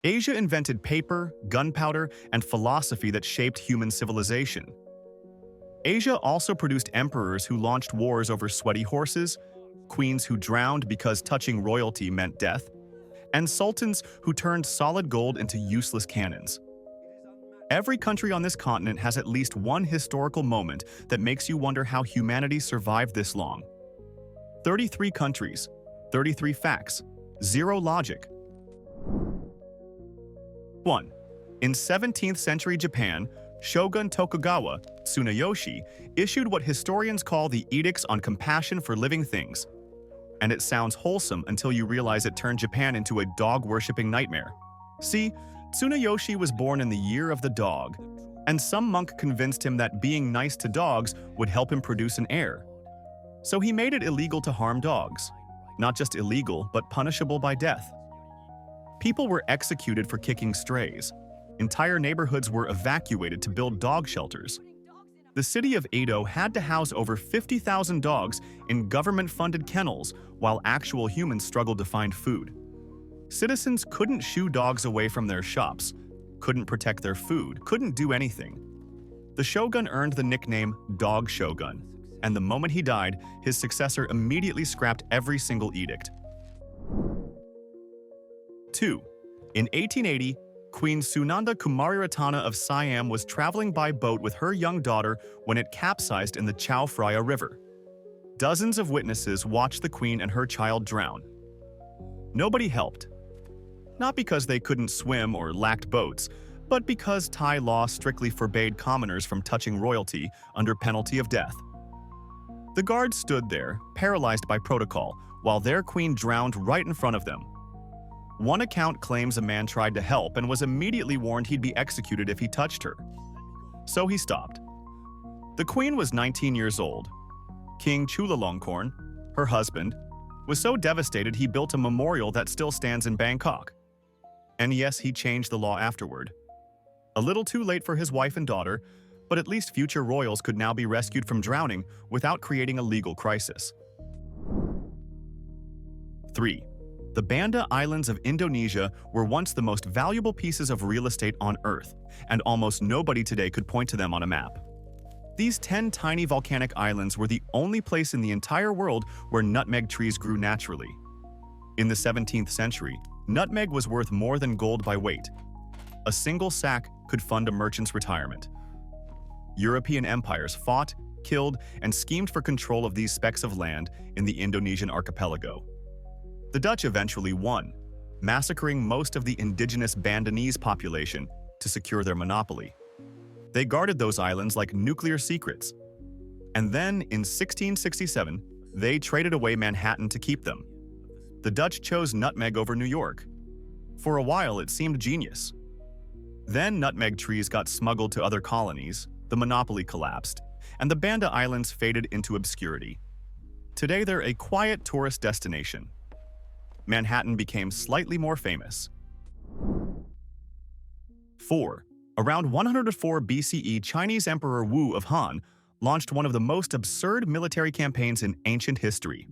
Asia invented paper, gunpowder, and philosophy that shaped human civilization. Asia also produced emperors who launched wars over sweaty horses, queens who drowned because touching royalty meant death, and sultans who turned solid gold into useless cannons. Every country on this continent has at least one historical moment that makes you wonder how humanity survived this long. 33 countries, 33 facts, 0 logic. 1. In 17th century Japan, Shogun Tokugawa, Tsunayoshi, issued what historians call the Edicts on Compassion for Living Things. And it sounds wholesome until you realize it turned Japan into a dog-worshipping nightmare. See, Tsunayoshi was born in the year of the dog, and some monk convinced him that being nice to dogs would help him produce an heir. So he made it illegal to harm dogs. Not just illegal, but punishable by death. People were executed for kicking strays. Entire neighborhoods were evacuated to build dog shelters. The city of Edo had to house over 50,000 dogs in government-funded kennels while actual humans struggled to find food. Citizens couldn't shoo dogs away from their shops, couldn't protect their food, couldn't do anything. The shogun earned the nickname Dog Shogun, and the moment he died, his successor immediately scrapped every single edict. 2. In 1880, Queen Sunanda Kumariratana of Siam was traveling by boat with her young daughter when it capsized in the Chao Phraya River. Dozens of witnesses watched the queen and her child drown. Nobody helped. Not because they couldn't swim or lacked boats, but because Thai law strictly forbade commoners from touching royalty under penalty of death. The guards stood there, paralyzed by protocol, while their queen drowned right in front of them. One account claims a man tried to help and was immediately warned he'd be executed if he touched her. So he stopped. The queen was 19 years old. King Chulalongkorn, her husband, was so devastated he built a memorial that still stands in Bangkok. And yes, he changed the law afterward. A little too late for his wife and daughter, but at least future royals could now be rescued from drowning without creating a legal crisis. 3. The Banda Islands of Indonesia were once the most valuable pieces of real estate on Earth, and almost nobody today could point to them on a map. These 10 tiny volcanic islands were the only place in the entire world where nutmeg trees grew naturally. In the 17th century, nutmeg was worth more than gold by weight. A single sack could fund a merchant's retirement. European empires fought, killed, and schemed for control of these specks of land in the Indonesian archipelago. The Dutch eventually won, massacring most of the indigenous Bandanese population to secure their monopoly. They guarded those islands like nuclear secrets. And then, in 1667, they traded away Manhattan to keep them. The Dutch chose nutmeg over New York. For a while, it seemed genius. Then nutmeg trees got smuggled to other colonies, the monopoly collapsed, and the Banda Islands faded into obscurity. Today, they're a quiet tourist destination. Manhattan became slightly more famous. 4. Around 104 BCE, Chinese Emperor Wu of Han launched one of the most absurd military campaigns in ancient history.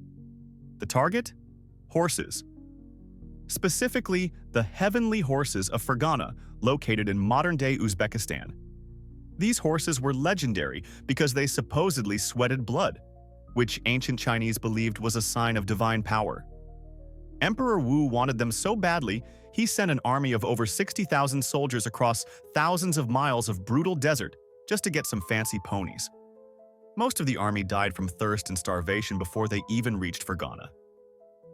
The target? Horses. Specifically, the heavenly horses of Ferghana, located in modern-day Uzbekistan. These horses were legendary because they supposedly sweated blood, which ancient Chinese believed was a sign of divine power. Emperor Wu wanted them so badly, he sent an army of over 60,000 soldiers across thousands of miles of brutal desert just to get some fancy ponies. Most of the army died from thirst and starvation before they even reached Ferghana.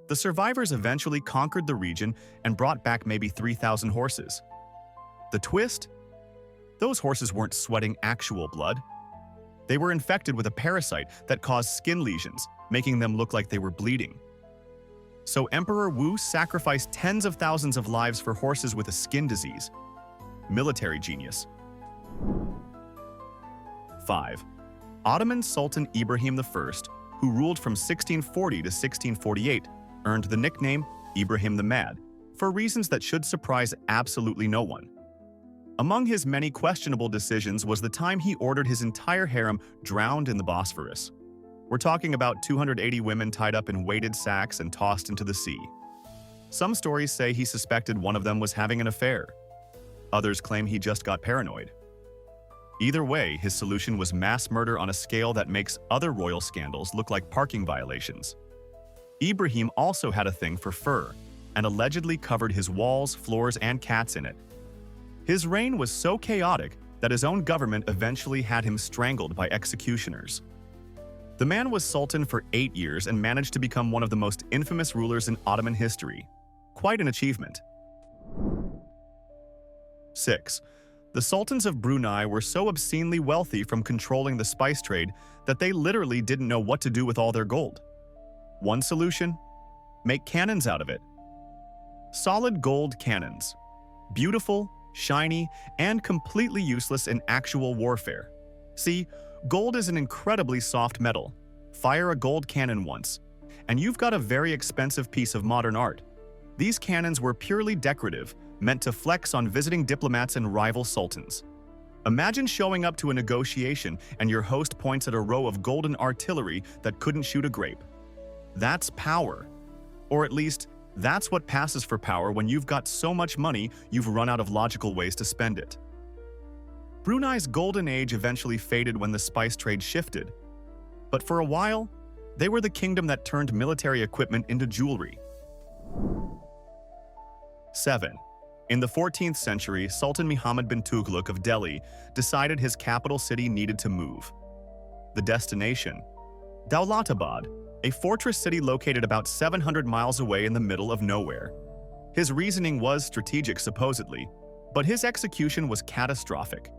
The survivors eventually conquered the region and brought back maybe 3,000 horses. The twist? Those horses weren't sweating actual blood. They were infected with a parasite that caused skin lesions, making them look like they were bleeding. So Emperor Wu sacrificed tens of thousands of lives for horses with a skin disease. Military genius. 5. Ottoman Sultan Ibrahim I, who ruled from 1640 to 1648, earned the nickname Ibrahim the Mad, for reasons that should surprise absolutely no one. Among his many questionable decisions was the time he ordered his entire harem drowned in the Bosphorus. We're talking about 280 women tied up in weighted sacks and tossed into the sea. Some stories say he suspected one of them was having an affair. Others claim he just got paranoid. Either way, his solution was mass murder on a scale that makes other royal scandals look like parking violations. Ibrahim also had a thing for fur, and allegedly covered his walls, floors, and cats in it. His reign was so chaotic that his own government eventually had him strangled by executioners. The man was sultan for 8 years and managed to become one of the most infamous rulers in Ottoman history. Quite an achievement. 6. The sultans of Brunei were so obscenely wealthy from controlling the spice trade that they literally didn't know what to do with all their gold. One solution? Make cannons out of it. Solid gold cannons. Beautiful, shiny, and completely useless in actual warfare. See, gold is an incredibly soft metal. Fire a gold cannon once, and you've got a very expensive piece of modern art. These cannons were purely decorative, meant to flex on visiting diplomats and rival sultans. Imagine showing up to a negotiation and your host points at a row of golden artillery that couldn't shoot a grape. That's power. Or at least, that's what passes for power when you've got so much money you've run out of logical ways to spend it. Brunei's golden age eventually faded when the spice trade shifted. But for a while, they were the kingdom that turned military equipment into jewelry. 7. In the 14th century, Sultan Muhammad bin Tughluq of Delhi decided his capital city needed to move. The destination? Dawlatabad, a fortress city located about 700 miles away in the middle of nowhere. His reasoning was strategic supposedly, but his execution was catastrophic.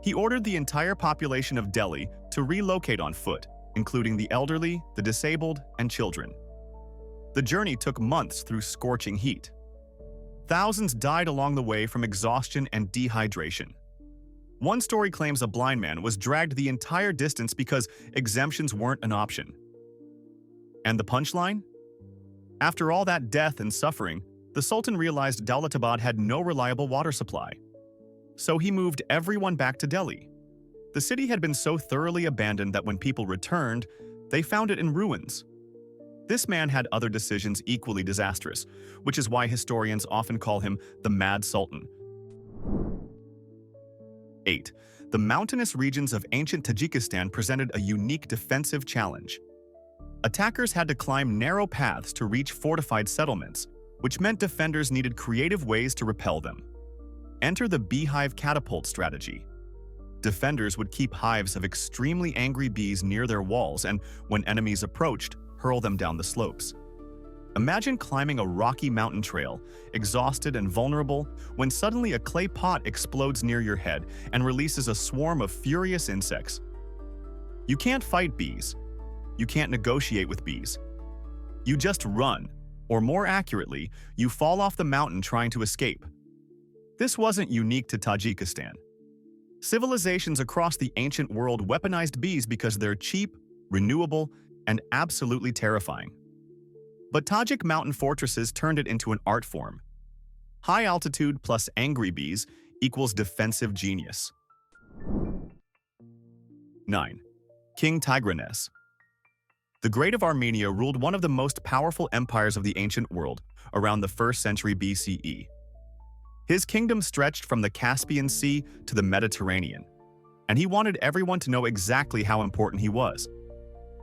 He ordered the entire population of Delhi to relocate on foot, including the elderly, the disabled, and children. The journey took months through scorching heat. Thousands died along the way from exhaustion and dehydration. One story claims a blind man was dragged the entire distance because exemptions weren't an option. And the punchline? After all that death and suffering, the Sultan realized Dawlatabad had no reliable water supply. So he moved everyone back to Delhi. The city had been so thoroughly abandoned that when people returned, they found it in ruins. This man had other decisions equally disastrous, which is why historians often call him the Mad Sultan. 8. The mountainous regions of ancient Tajikistan presented a unique defensive challenge. Attackers had to climb narrow paths to reach fortified settlements, which meant defenders needed creative ways to repel them. Enter the beehive catapult strategy. Defenders would keep hives of extremely angry bees near their walls and, when enemies approached, hurl them down the slopes. Imagine climbing a rocky mountain trail, exhausted and vulnerable, when suddenly a clay pot explodes near your head and releases a swarm of furious insects. You can't fight bees. You can't negotiate with bees. You just run, or more accurately, you fall off the mountain trying to escape. This wasn't unique to Tajikistan. Civilizations across the ancient world weaponized bees because they're cheap, renewable, and absolutely terrifying. But Tajik mountain fortresses turned it into an art form. High altitude plus angry bees equals defensive genius. 9. King Tigranes. The Great of Armenia ruled one of the most powerful empires of the ancient world around the 1st century BCE. His kingdom stretched from the Caspian Sea to the Mediterranean, and he wanted everyone to know exactly how important he was.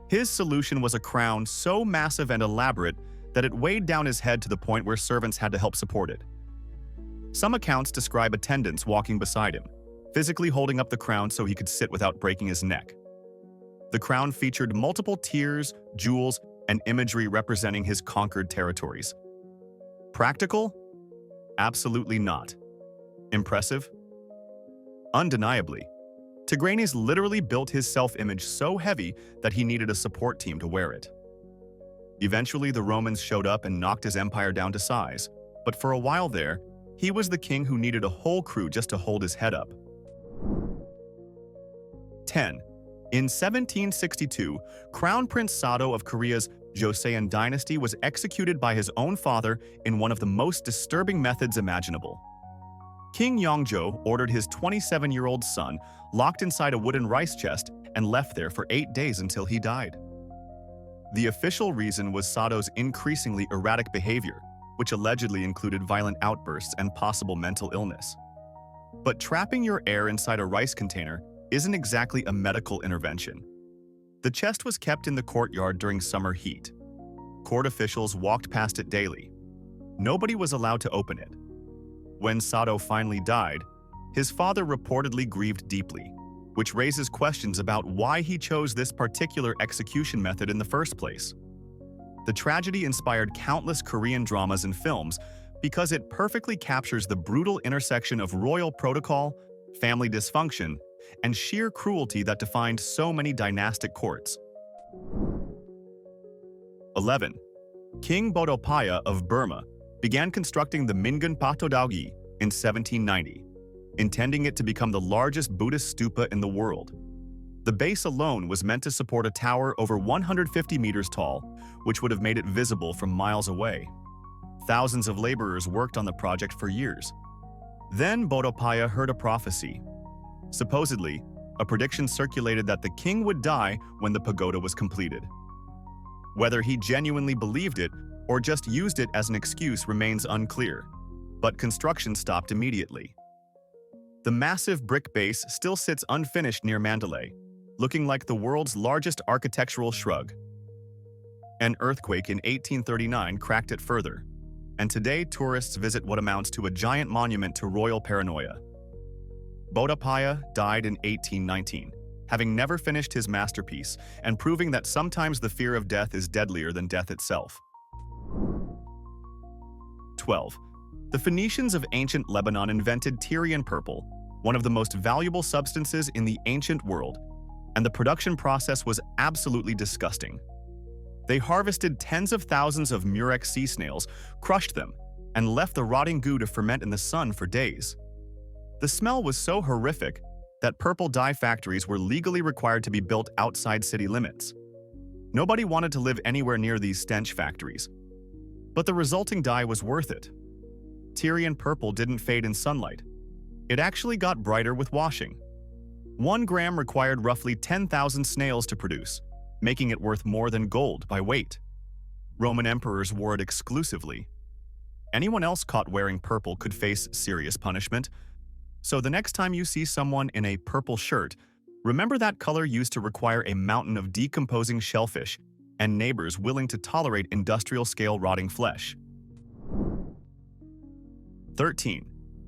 His solution was a crown so massive and elaborate that it weighed down his head to the point where servants had to help support it. Some accounts describe attendants walking beside him, physically holding up the crown so he could sit without breaking his neck. The crown featured multiple tiers, jewels, and imagery representing his conquered territories. Practical? Absolutely not. Impressive? Undeniably. Tigranes literally built his self-image so heavy that he needed a support team to wear it. Eventually, the Romans showed up and knocked his empire down to size, but for a while there, he was the king who needed a whole crew just to hold his head up. 10. In 1762, Crown Prince Sado of Korea's Joseon dynasty was executed by his own father in one of the most disturbing methods imaginable. King Yongjo ordered his 27-year-old son locked inside a wooden rice chest and left there for 8 days until he died. The official reason was Sado's increasingly erratic behavior, which allegedly included violent outbursts and possible mental illness. But trapping your heir inside a rice container isn't exactly a medical intervention. The chest was kept in the courtyard during summer heat. Court officials walked past it daily. Nobody was allowed to open it. When Sato finally died, his father reportedly grieved deeply, which raises questions about why he chose this particular execution method in the first place. The tragedy inspired countless Korean dramas and films because it perfectly captures the brutal intersection of royal protocol, family dysfunction, and sheer cruelty that defined so many dynastic courts. 11. King Bodopaya of Burma began constructing the Mingun Patodalgi in 1790, intending it to become the largest Buddhist stupa in the world. The base alone was meant to support a tower over 150 meters tall, which would have made it visible from miles away. Thousands of laborers worked on the project for years. Then Bodopaya heard a prophecy. Supposedly, a prediction circulated that the king would die when the pagoda was completed. Whether he genuinely believed it or just used it as an excuse remains unclear, but construction stopped immediately. The massive brick base still sits unfinished near Mandalay, looking like the world's largest architectural shrug. An earthquake in 1839 cracked it further, and today tourists visit what amounts to a giant monument to royal paranoia. Bodopaya died in 1819, having never finished his masterpiece and proving that sometimes the fear of death is deadlier than death itself. 12. The Phoenicians of ancient Lebanon invented Tyrion purple, one of the most valuable substances in the ancient world, and the production process was absolutely disgusting. They harvested tens of thousands of murex sea snails, crushed them, and left the rotting goo to ferment in the sun for days. The smell was so horrific that purple dye factories were legally required to be built outside city limits. Nobody wanted to live anywhere near these stench factories. But the resulting dye was worth it. Tyrion purple didn't fade in sunlight. It actually got brighter with washing. 1 gram required roughly 10,000 snails to produce, making it worth more than gold by weight. Roman emperors wore it exclusively. Anyone else caught wearing purple could face serious punishment. So the next time you see someone in a purple shirt, remember that color used to require a mountain of decomposing shellfish and neighbors willing to tolerate industrial-scale rotting flesh. 13.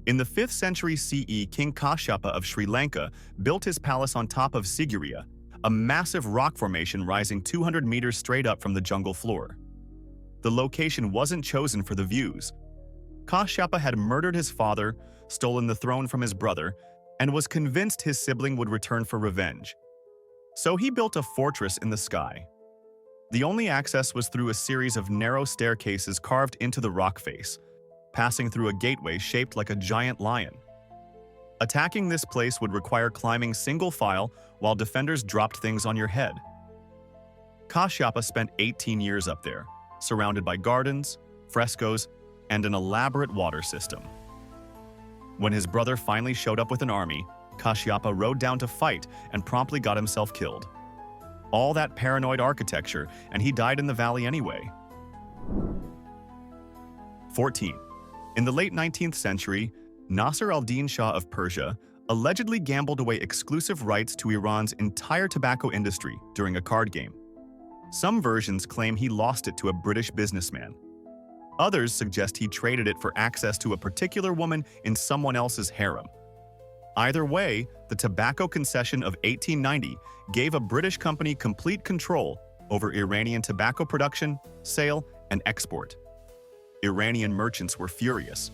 In the 5th century CE, King Kashyapa of Sri Lanka built his palace on top of Sigiriya, a massive rock formation rising 200 meters straight up from the jungle floor. The location wasn't chosen for the views. Kashyapa had murdered his father, stolen the throne from his brother, and was convinced his sibling would return for revenge. So he built a fortress in the sky. The only access was through a series of narrow staircases carved into the rock face, passing through a gateway shaped like a giant lion. Attacking this place would require climbing single file while defenders dropped things on your head. Kashyapa spent 18 years up there, surrounded by gardens, frescoes, and an elaborate water system. When his brother finally showed up with an army, Kashyapa rode down to fight and promptly got himself killed. All that paranoid architecture, and he died in the valley anyway. 14. In the late 19th century, Nasser al-Din Shah of Persia allegedly gambled away exclusive rights to Iran's entire tobacco industry during a card game. Some versions claim he lost it to a British businessman. Others suggest he traded it for access to a particular woman in someone else's harem. Either way, the tobacco concession of 1890 gave a British company complete control over Iranian tobacco production, sale, and export. Iranian merchants were furious.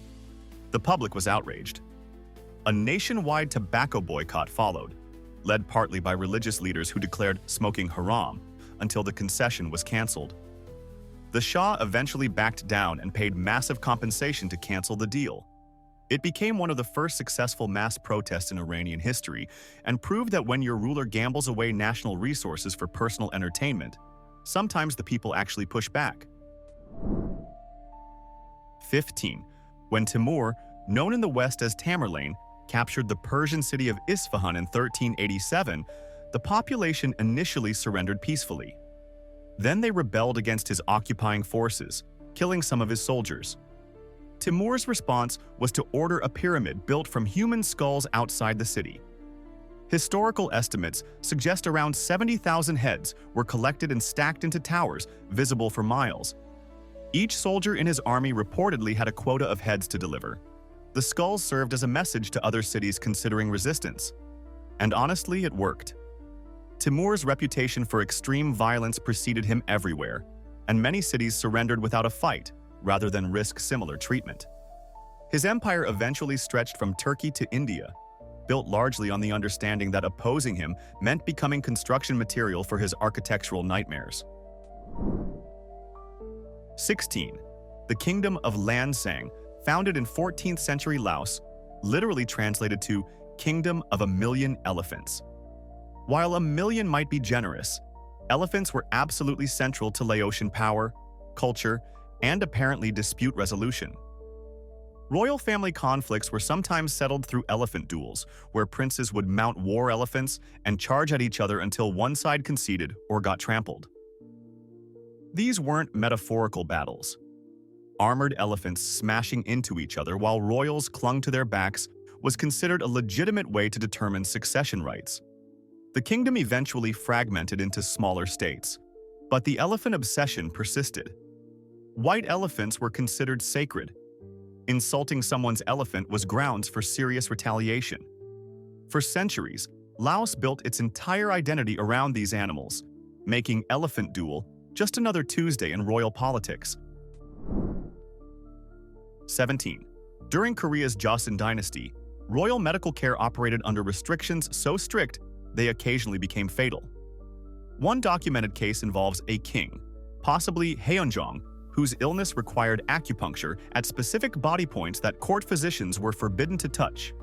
The public was outraged. A nationwide tobacco boycott followed, led partly by religious leaders who declared smoking haram until the concession was cancelled. The Shah eventually backed down and paid massive compensation to cancel the deal. It became one of the first successful mass protests in Iranian history and proved that when your ruler gambles away national resources for personal entertainment, sometimes the people actually push back. 15. When Timur, known in the West as Tamerlane, captured the Persian city of Isfahan in 1387, the population initially surrendered peacefully. Then they rebelled against his occupying forces, killing some of his soldiers. Timur's response was to order a pyramid built from human skulls outside the city. Historical estimates suggest around 70,000 heads were collected and stacked into towers visible for miles. Each soldier in his army reportedly had a quota of heads to deliver. The skulls served as a message to other cities considering resistance. And honestly, it worked. Timur's reputation for extreme violence preceded him everywhere, and many cities surrendered without a fight, rather than risk similar treatment. His empire eventually stretched from Turkey to India, built largely on the understanding that opposing him meant becoming construction material for his architectural nightmares. 16. The Kingdom of Lansang, founded in 14th century Laos, literally translated to Kingdom of a Million Elephants. While a million might be generous, elephants were absolutely central to Laotian power, culture, and apparently dispute resolution. Royal family conflicts were sometimes settled through elephant duels, where princes would mount war elephants and charge at each other until one side conceded or got trampled. These weren't metaphorical battles. Armored elephants smashing into each other while royals clung to their backs was considered a legitimate way to determine succession rights. The kingdom eventually fragmented into smaller states, but the elephant obsession persisted. White elephants were considered sacred. Insulting someone's elephant was grounds for serious retaliation. For centuries, Laos built its entire identity around these animals, making elephant duel just another Tuesday in royal politics. 17. During Korea's Joseon dynasty, royal medical care operated under restrictions so strict they occasionally became fatal. One documented case involves a king, possibly Haeunjong, whose illness required acupuncture at specific body points that court physicians were forbidden to touch.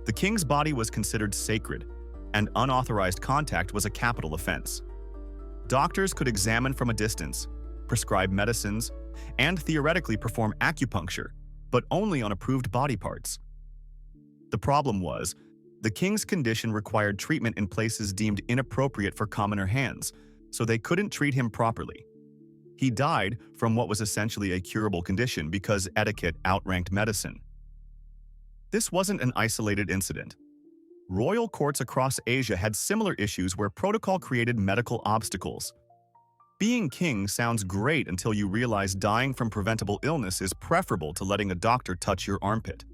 The king's body was considered sacred, and unauthorized contact was a capital offense. Doctors could examine from a distance, prescribe medicines, and theoretically perform acupuncture, but only on approved body parts. The problem was, the king's condition required treatment in places deemed inappropriate for commoner hands, so they couldn't treat him properly. He died from what was essentially a curable condition because etiquette outranked medicine. This wasn't an isolated incident. Royal courts across Asia had similar issues where protocol created medical obstacles. Being king sounds great until you realize dying from preventable illness is preferable to letting a doctor touch your armpit.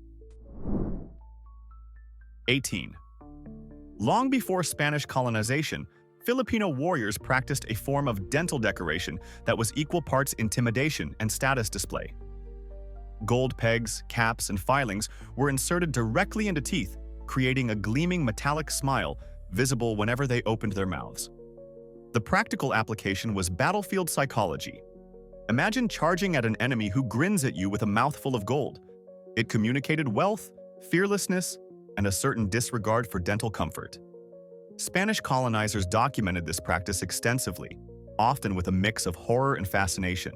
18. Long before Spanish colonization, Filipino warriors practiced a form of dental decoration that was equal parts intimidation and status display. Gold pegs, caps, and filings were inserted directly into teeth, creating a gleaming metallic smile visible whenever they opened their mouths. The practical application was battlefield psychology. Imagine charging at an enemy who grins at you with a mouthful of gold. It communicated wealth, fearlessness, and a certain disregard for dental comfort. Spanish colonizers documented this practice extensively, often with a mix of horror and fascination.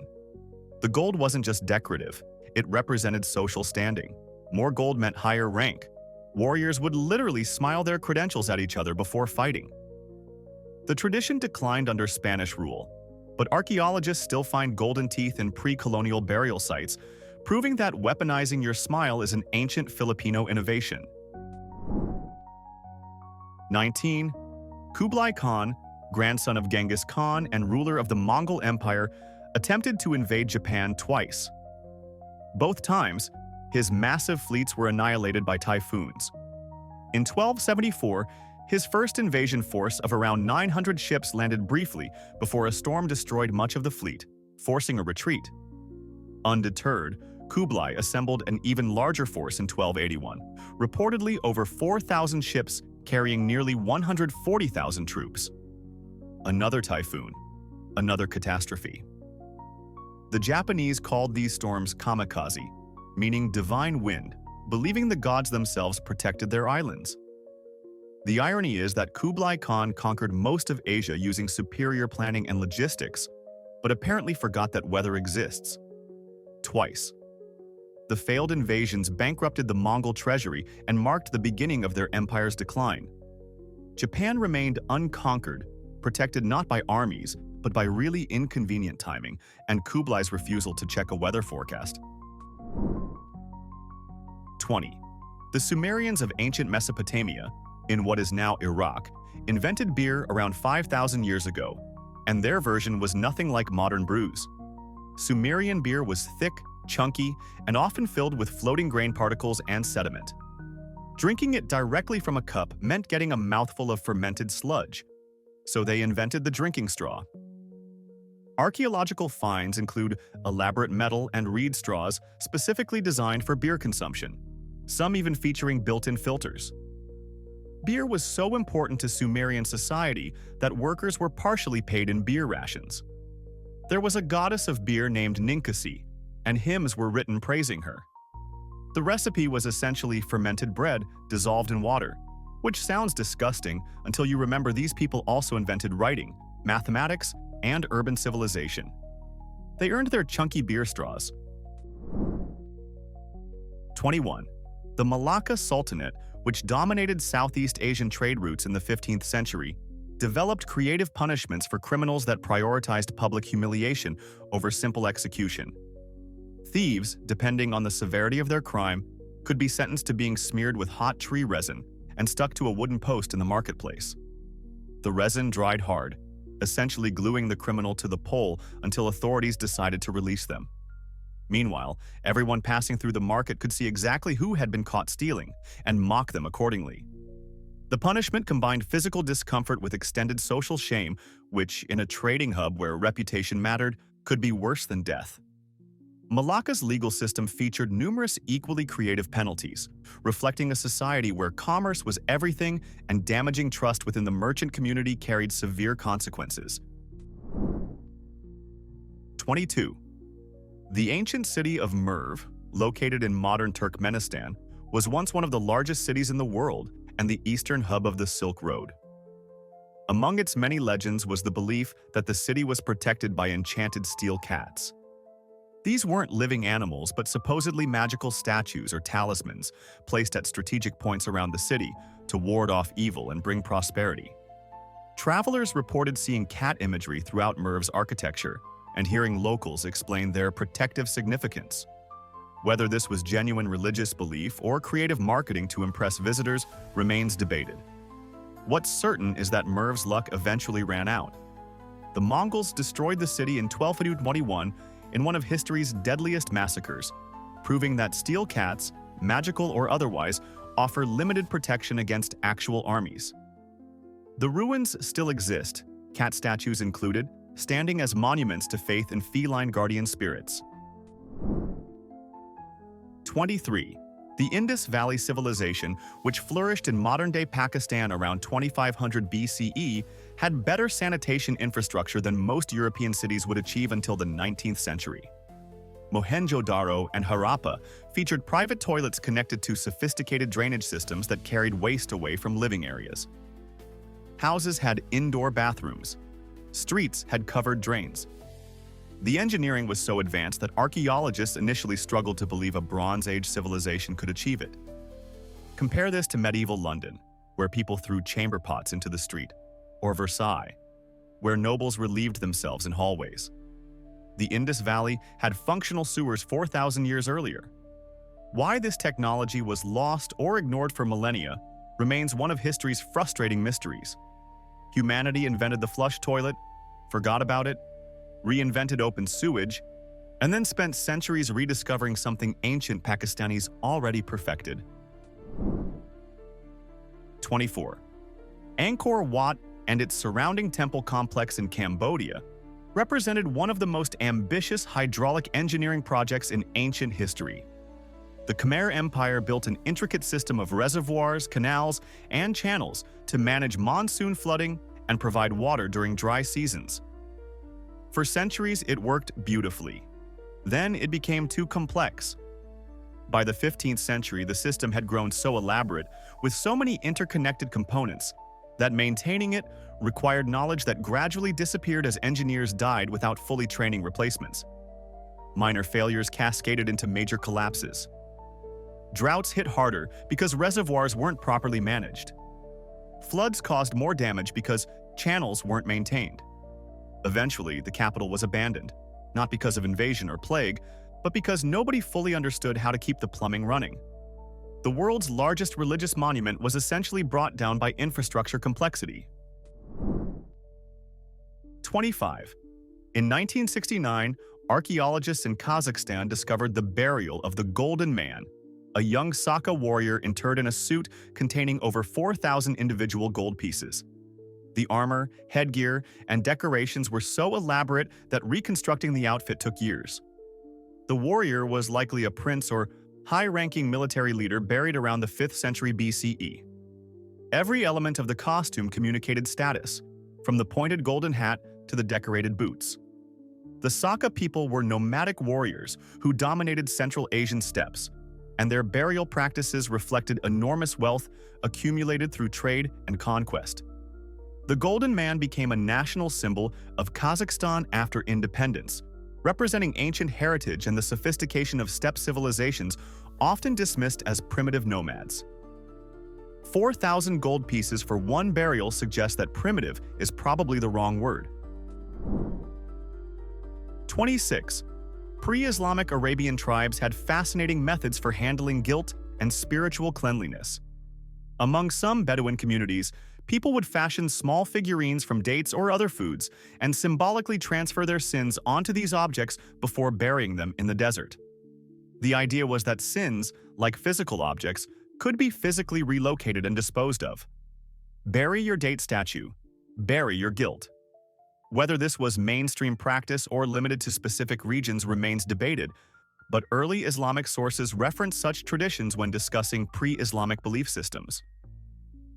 The gold wasn't just decorative, it represented social standing. More gold meant higher rank. Warriors would literally smile their credentials at each other before fighting. The tradition declined under Spanish rule, but archaeologists still find golden teeth in pre-colonial burial sites, proving that weaponizing your smile is an ancient Filipino innovation. 19. Kublai Khan, grandson of Genghis Khan and ruler of the Mongol Empire, attempted to invade Japan twice. Both times, his massive fleets were annihilated by typhoons. In 1274, his first invasion force of around 900 ships landed briefly before a storm destroyed much of the fleet, forcing a retreat. Undeterred, Kublai assembled an even larger force in 1281, reportedly over 4,000 ships carrying nearly 140,000 troops. Another typhoon, another catastrophe. The Japanese called these storms kamikaze, meaning divine wind, believing the gods themselves protected their islands. The irony is that Kublai Khan conquered most of Asia using superior planning and logistics, but apparently forgot that weather exists. Twice. The failed invasions bankrupted the Mongol treasury and marked the beginning of their empire's decline. Japan remained unconquered, protected not by armies, but by really inconvenient timing and Kublai's refusal to check a weather forecast. 20. The Sumerians of ancient Mesopotamia, in what is now Iraq, invented beer around 5,000 years ago, and their version was nothing like modern brews. Sumerian beer was thick, chunky, and often filled with floating grain particles and sediment. Drinking it directly from a cup meant getting a mouthful of fermented sludge, so they invented the drinking straw. Archaeological finds include elaborate metal and reed straws specifically designed for beer consumption, some even featuring built-in filters. Beer was so important to Sumerian society that workers were partially paid in beer rations. There was a goddess of beer named Ninkasi, and hymns were written praising her. The recipe was essentially fermented bread dissolved in water, which sounds disgusting until you remember these people also invented writing, mathematics, and urban civilization. They earned their chunky beer straws. 21. The Malacca Sultanate, which dominated Southeast Asian trade routes in the 15th century, developed creative punishments for criminals that prioritized public humiliation over simple execution. Thieves, depending on the severity of their crime, could be sentenced to being smeared with hot tree resin and stuck to a wooden post in the marketplace. The resin dried hard, essentially gluing the criminal to the pole until authorities decided to release them. Meanwhile, everyone passing through the market could see exactly who had been caught stealing and mock them accordingly. The punishment combined physical discomfort with extended social shame, which, in a trading hub where reputation mattered, could be worse than death. Malacca's legal system featured numerous equally creative penalties, reflecting a society where commerce was everything and damaging trust within the merchant community carried severe consequences. 22. The ancient city of Merv, located in modern Turkmenistan, was once one of the largest cities in the world and the eastern hub of the Silk Road. Among its many legends was the belief that the city was protected by enchanted steel cats. These weren't living animals, but supposedly magical statues or talismans placed at strategic points around the city to ward off evil and bring prosperity. Travelers reported seeing cat imagery throughout Merv's architecture and hearing locals explain their protective significance. Whether this was genuine religious belief or creative marketing to impress visitors remains debated. What's certain is that Merv's luck eventually ran out. The Mongols destroyed the city in 1221 in one of history's deadliest massacres, proving that steel cats, magical or otherwise, offer limited protection against actual armies. The ruins still exist, cat statues included, standing as monuments to faith in feline guardian spirits. 23. The Indus Valley civilization, which flourished in modern-day Pakistan around 2500 BCE, had better sanitation infrastructure than most European cities would achieve until the 19th century. Mohenjo-Daro and Harappa featured private toilets connected to sophisticated drainage systems that carried waste away from living areas. Houses had indoor bathrooms. Streets had covered drains. The engineering was so advanced that archaeologists initially struggled to believe a Bronze Age civilization could achieve it. Compare this to medieval London, where people threw chamber pots into the street, or Versailles, where nobles relieved themselves in hallways. The Indus Valley had functional sewers 4,000 years earlier. Why this technology was lost or ignored for millennia remains one of history's frustrating mysteries. Humanity invented the flush toilet, forgot about it, reinvented open sewage, and then spent centuries rediscovering something ancient Pakistanis already perfected. 24. Angkor Wat and its surrounding temple complex in Cambodia represented one of the most ambitious hydraulic engineering projects in ancient history. The Khmer Empire built an intricate system of reservoirs, canals, and channels to manage monsoon flooding and provide water during dry seasons. For centuries, it worked beautifully. Then it became too complex. By the 15th century, the system had grown so elaborate, with so many interconnected components, that maintaining it required knowledge that gradually disappeared as engineers died without fully training replacements. Minor failures cascaded into major collapses. Droughts hit harder because reservoirs weren't properly managed. Floods caused more damage because channels weren't maintained. Eventually, the capital was abandoned, not because of invasion or plague, but because nobody fully understood how to keep the plumbing running. The world's largest religious monument was essentially brought down by infrastructure complexity. 25. In 1969, archaeologists in Kazakhstan discovered the burial of the Golden Man, a young Saka warrior interred in a suit containing over 4,000 individual gold pieces. The armor, headgear, and decorations were so elaborate that reconstructing the outfit took years. The warrior was likely a prince or high-ranking military leader buried around the 5th century BCE. Every element of the costume communicated status, from the pointed golden hat to the decorated boots. The Saka people were nomadic warriors who dominated Central Asian steppes, and their burial practices reflected enormous wealth accumulated through trade and conquest. The Golden Man became a national symbol of Kazakhstan after independence, representing ancient heritage and the sophistication of steppe civilizations often dismissed as primitive nomads. 4,000 gold pieces for one burial suggests that primitive is probably the wrong word. 26. Pre-Islamic Arabian tribes had fascinating methods for handling guilt and spiritual cleanliness. Among some Bedouin communities, people would fashion small figurines from dates or other foods and symbolically transfer their sins onto these objects before burying them in the desert. The idea was that sins, like physical objects, could be physically relocated and disposed of. Bury your date statue. Bury your guilt. Whether this was mainstream practice or limited to specific regions remains debated, but early Islamic sources reference such traditions when discussing pre-Islamic belief systems.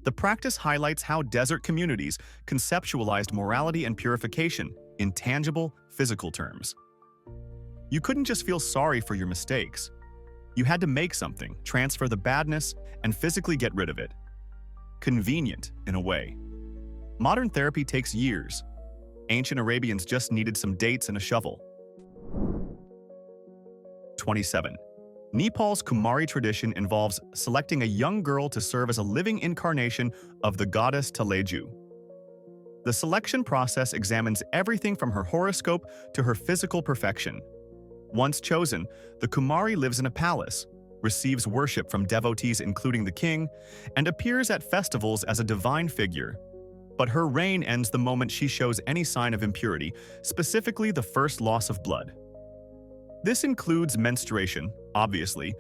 The practice highlights how desert communities conceptualized morality and purification in tangible, physical terms. You couldn't just feel sorry for your mistakes. You had to make something, transfer the badness, and physically get rid of it. Convenient, in a way. Modern therapy takes years. Ancient Arabians just needed some dates and a shovel. 27. Nepal's Kumari tradition involves selecting a young girl to serve as a living incarnation of the goddess Teleju. The selection process examines everything from her horoscope to her physical perfection. Once chosen, the Kumari lives in a palace, receives worship from devotees including the king, and appears at festivals as a divine figure. But her reign ends the moment she shows any sign of impurity, specifically the first loss of blood. This includes menstruation, obviously,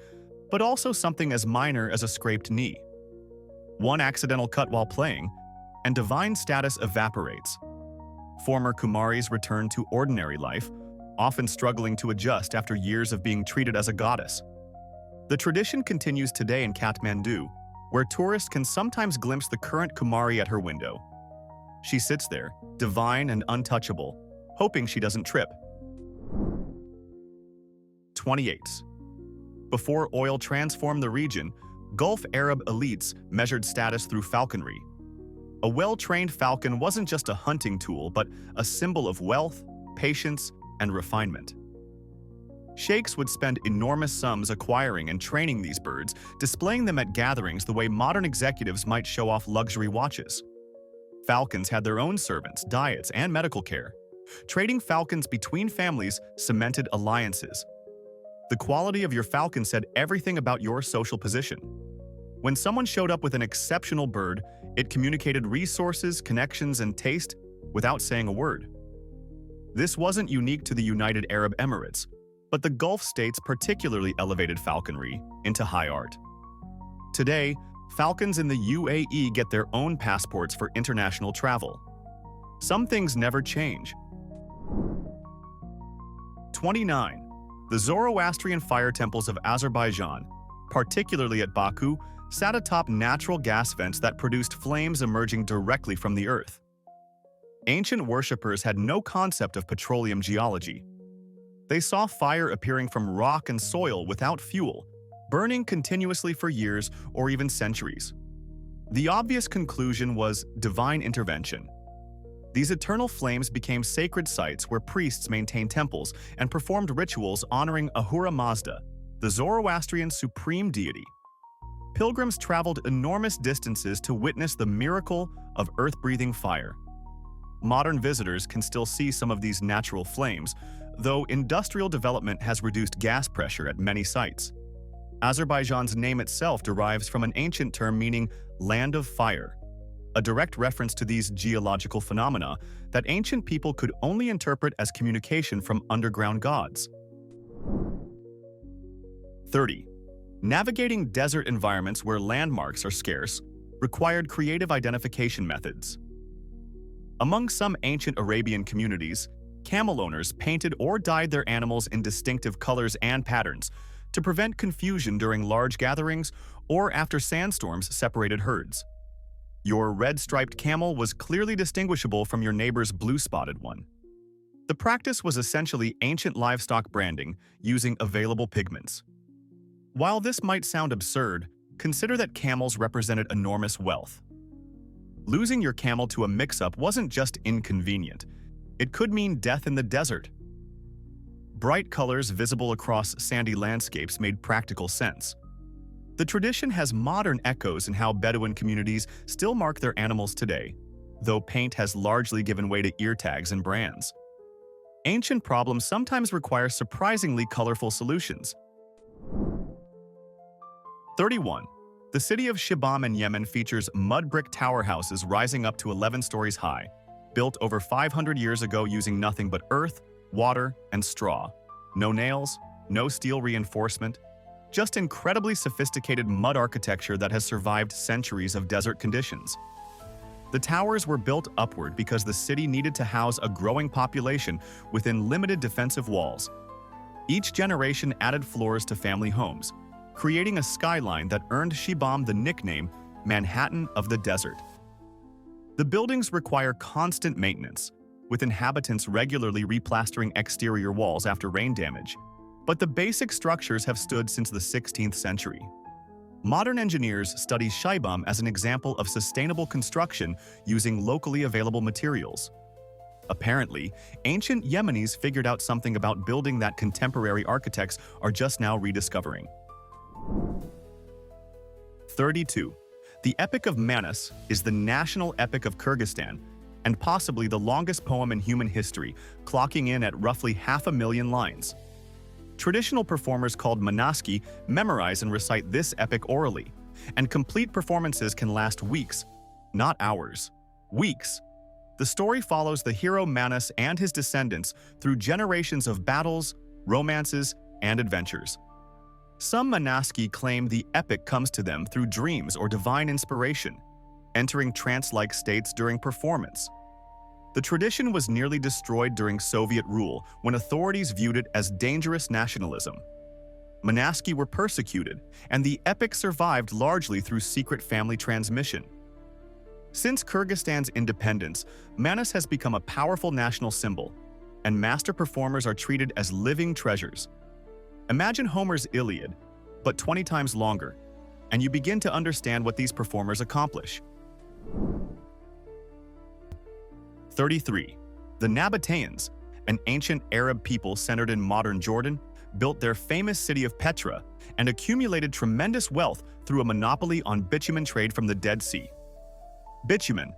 but also something as minor as a scraped knee. One accidental cut while playing, and divine status evaporates. Former Kumaris return to ordinary life, often struggling to adjust after years of being treated as a goddess. The tradition continues today in Kathmandu, where tourists can sometimes glimpse the current Kumari at her window. She sits there, divine and untouchable, hoping she doesn't trip. 28. Before oil transformed the region, Gulf Arab elites measured status through falconry. A well-trained falcon wasn't just a hunting tool, but a symbol of wealth, patience, and refinement. Sheikhs would spend enormous sums acquiring and training these birds, displaying them at gatherings the way modern executives might show off luxury watches. Falcons had their own servants, diets, and medical care. Trading falcons between families cemented alliances. The quality of your falcon said everything about your social position. When someone showed up with an exceptional bird, it communicated resources, connections, and taste without saying a word. This wasn't unique to the United Arab Emirates, but the Gulf states particularly elevated falconry into high art. Today, falcons in the UAE get their own passports for international travel. Some things never change. 29. The Zoroastrian fire temples of Azerbaijan, particularly at Baku, sat atop natural gas vents that produced flames emerging directly from the earth. Ancient worshippers had no concept of petroleum geology. They saw fire appearing from rock and soil without fuel, burning continuously for years or even centuries. The obvious conclusion was divine intervention. These eternal flames became sacred sites where priests maintained temples and performed rituals honoring Ahura Mazda, the Zoroastrian supreme deity. Pilgrims traveled enormous distances to witness the miracle of earth-breathing fire. Modern visitors can still see some of these natural flames, though industrial development has reduced gas pressure at many sites. Azerbaijan's name itself derives from an ancient term meaning land of fire, a direct reference to these geological phenomena that ancient people could only interpret as communication from underground gods. 30. Navigating desert environments where landmarks are scarce required creative identification methods. Among some ancient Arabian communities, camel owners painted or dyed their animals in distinctive colors and patterns to prevent confusion during large gatherings or after sandstorms separated herds. Your red-striped camel was clearly distinguishable from your neighbor's blue-spotted one. The practice was essentially ancient livestock branding using available pigments. While this might sound absurd, consider that camels represented enormous wealth. Losing your camel to a mix-up wasn't just inconvenient, it could mean death in the desert. Bright colors visible across sandy landscapes made practical sense. The tradition has modern echoes in how Bedouin communities still mark their animals today, though paint has largely given way to ear tags and brands. Ancient problems sometimes require surprisingly colorful solutions. 31. The city of Shibam in Yemen features mud brick tower houses rising up to 11 stories high, built over 500 years ago using nothing but earth, water, and straw. No nails, no steel reinforcement, just incredibly sophisticated mud architecture that has survived centuries of desert conditions. The towers were built upward because the city needed to house a growing population within limited defensive walls. Each generation added floors to family homes, creating a skyline that earned Shibam the nickname Manhattan of the Desert. The buildings require constant maintenance, with inhabitants regularly replastering exterior walls after rain damage, but the basic structures have stood since the 16th century. Modern engineers study Shibam as an example of sustainable construction using locally available materials. Apparently, ancient Yemenis figured out something about building that contemporary architects are just now rediscovering. 32. The Epic of Manas is the national epic of Kyrgyzstan and possibly the longest poem in human history, clocking in at roughly 500,000 lines. Traditional performers called manaski memorize and recite this epic orally, and complete performances can last weeks, not hours. Weeks. The story follows the hero Manas and his descendants through generations of battles, romances, and adventures. Some manaski claim the epic comes to them through dreams or divine inspiration, entering trance-like states during performance. The tradition was nearly destroyed during Soviet rule when authorities viewed it as dangerous nationalism. Manaski were persecuted, and the epic survived largely through secret family transmission. Since Kyrgyzstan's independence, Manas has become a powerful national symbol, and master performers are treated as living treasures. Imagine Homer's Iliad, but 20 times longer, and you begin to understand what these performers accomplish. 33. The Nabateans, an ancient Arab people centered in modern Jordan, built their famous city of Petra and accumulated tremendous wealth through a monopoly on bitumen trade from the Dead Sea. Bitumen,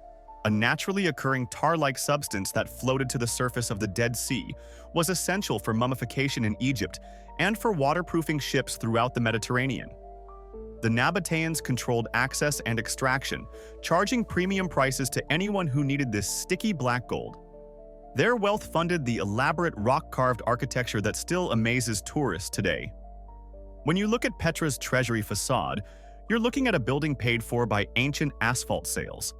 a naturally occurring tar-like substance that floated to the surface of the Dead Sea, was essential for mummification in Egypt and for waterproofing ships throughout the Mediterranean. The Nabateans controlled access and extraction, charging premium prices to anyone who needed this sticky black gold. Their wealth funded the elaborate rock-carved architecture that still amazes tourists today. When you look at Petra's treasury facade, you're looking at a building paid for by ancient asphalt sales.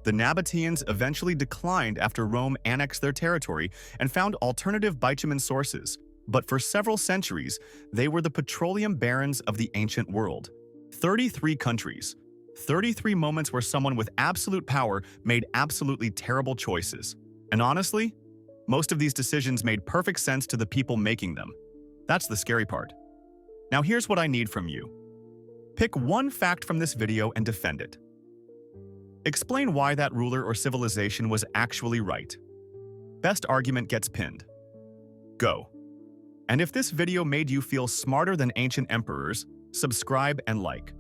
The Nabateans eventually declined after Rome annexed their territory and found alternative bitumen sources, but for several centuries, they were the petroleum barons of the ancient world. 33 countries, 33 moments where someone with absolute power made absolutely terrible choices. And honestly, most of these decisions made perfect sense to the people making them. That's the scary part. Now here's what I need from you. Pick one fact from this video and defend it. Explain why that ruler or civilization was actually right. Best argument gets pinned. Go. And if this video made you feel smarter than ancient emperors, subscribe and like.